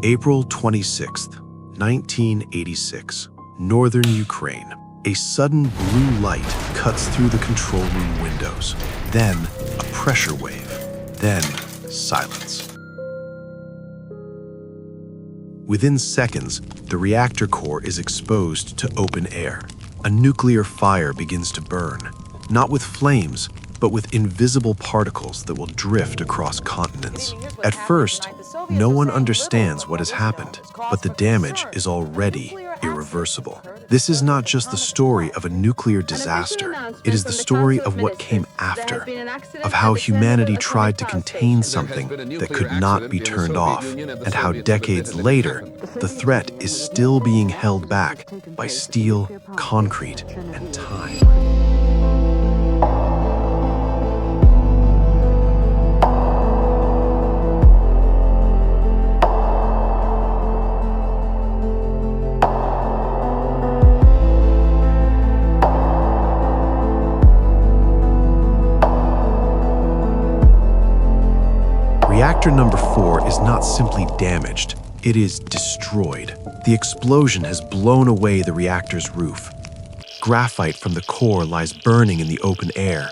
April 26th, 1986, northern Ukraine. A sudden blue light cuts through the control room windows. Then, a pressure wave. Then, silence. Within seconds, the reactor core is exposed to open air. A nuclear fire begins to burn, not with flames, but with invisible particles that will drift across continents. At first, no one understands what has happened, but the damage is already irreversible. This is not just the story of a nuclear disaster. It is the story of what came after, of how humanity tried to contain something that could not be turned off, and how decades later, the threat is still being held back by steel, concrete, and time. Reactor number 4 is not simply damaged, it is destroyed. The explosion has blown away the reactor's roof. Graphite from the core lies burning in the open air.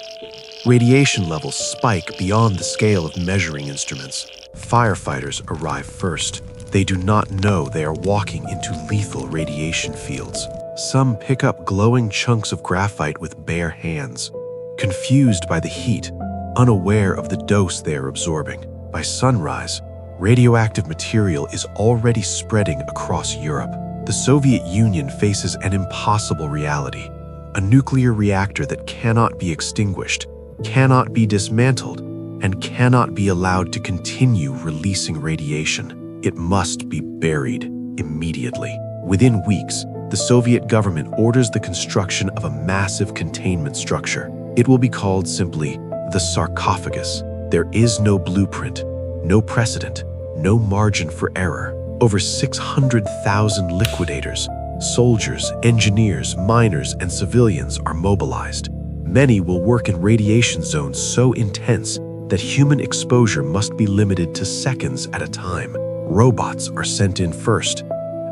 Radiation levels spike beyond the scale of measuring instruments. Firefighters arrive first. They do not know they are walking into lethal radiation fields. Some pick up glowing chunks of graphite with bare hands, confused by the heat, unaware of the dose they are absorbing. By sunrise, radioactive material is already spreading across Europe. The Soviet Union faces an impossible reality: a nuclear reactor that cannot be extinguished, cannot be dismantled, and cannot be allowed to continue releasing radiation. It must be buried immediately. Within weeks, the Soviet government orders the construction of a massive containment structure. It will be called simply the sarcophagus. There is no blueprint, no precedent, no margin for error. Over 600,000 liquidators, soldiers, engineers, miners, and civilians are mobilized. Many will work in radiation zones so intense that human exposure must be limited to seconds at a time. Robots are sent in first.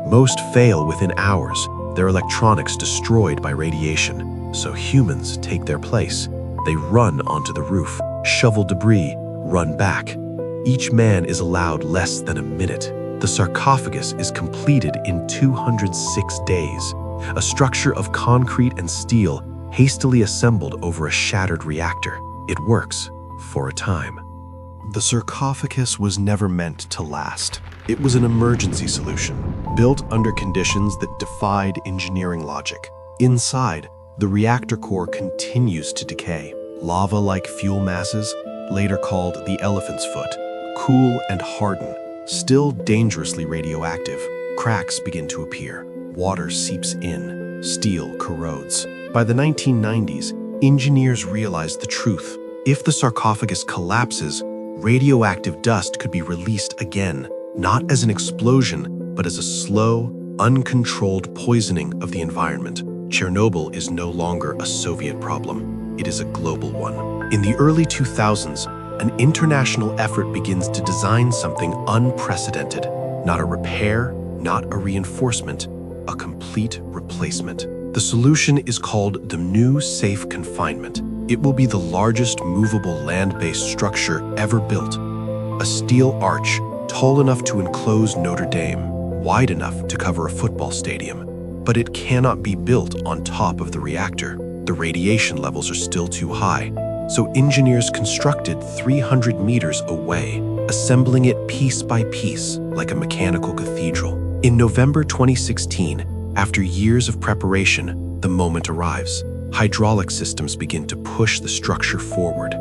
Most fail within hours, their electronics destroyed by radiation, so humans take their place. They run onto the roof, shovel debris, run back. Each man is allowed less than a minute. The sarcophagus is completed in 206 days, a structure of concrete and steel hastily assembled over a shattered reactor. It works for a time. The sarcophagus was never meant to last. It was an emergency solution, built under conditions that defied engineering logic. Inside, the reactor core continues to decay. Lava-like fuel masses, later called the elephant's foot, cool and harden, still dangerously radioactive. Cracks begin to appear. Water seeps in. Steel corrodes. By the 1990s, engineers realized the truth. If the sarcophagus collapses, radioactive dust could be released again, not as an explosion, but as a slow, uncontrolled poisoning of the environment. Chernobyl is no longer a Soviet problem. It is a global one. In the early 2000s, an international effort begins to design something unprecedented. Not a repair, not a reinforcement, a complete replacement. The solution is called the new Safe Confinement. It will be the largest movable land-based structure ever built. A steel arch tall enough to enclose Notre Dame, wide enough to cover a football stadium. But it cannot be built on top of the reactor. The radiation levels are still too high, so engineers constructed 300 meters away, assembling it piece by piece like a mechanical cathedral. In November 2016, after years of preparation, the moment arrives. Hydraulic systems begin to push the structure forward,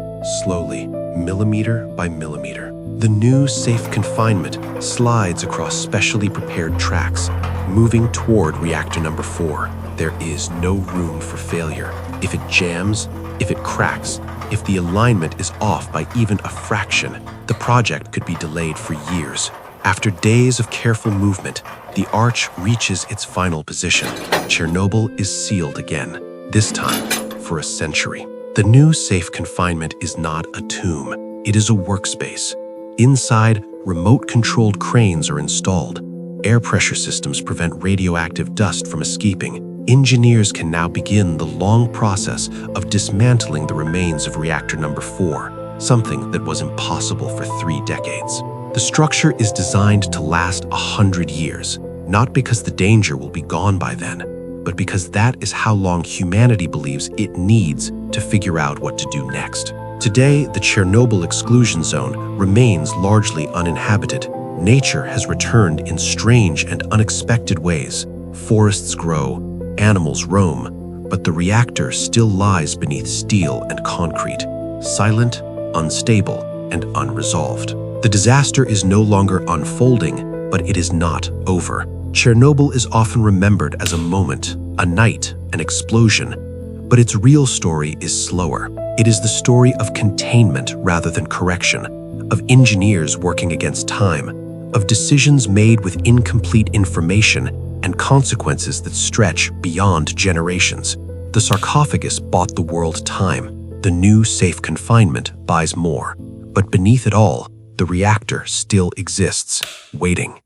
slowly, millimeter by millimeter. The new Safe Confinement slides across specially prepared tracks, moving toward reactor number 4. There is no room for failure. If it jams, if it cracks, if the alignment is off by even a fraction, the project could be delayed for years. After days of careful movement, the arch reaches its final position. Chernobyl is sealed again, this time for a century. The new Safe Confinement is not a tomb. It is a workspace. Inside, remote-controlled cranes are installed. Air pressure systems prevent radioactive dust from escaping. Engineers can now begin the long process of dismantling the remains of reactor number 4, something that was impossible for 3 decades. The structure is designed to last 100 years, not because the danger will be gone by then, but because that is how long humanity believes it needs to figure out what to do next. Today, the Chernobyl exclusion zone remains largely uninhabited. Nature has returned in strange and unexpected ways. Forests grow, animals roam, but the reactor still lies beneath steel and concrete, silent, unstable, and unresolved. The disaster is no longer unfolding, but it is not over. Chernobyl is often remembered as a moment, a night, an explosion, but its real story is slower. It is the story of containment rather than correction, of engineers working against time, of decisions made with incomplete information and consequences that stretch beyond generations. The sarcophagus bought the world time. The new safe confinement buys more. But beneath it all, the reactor still exists, waiting.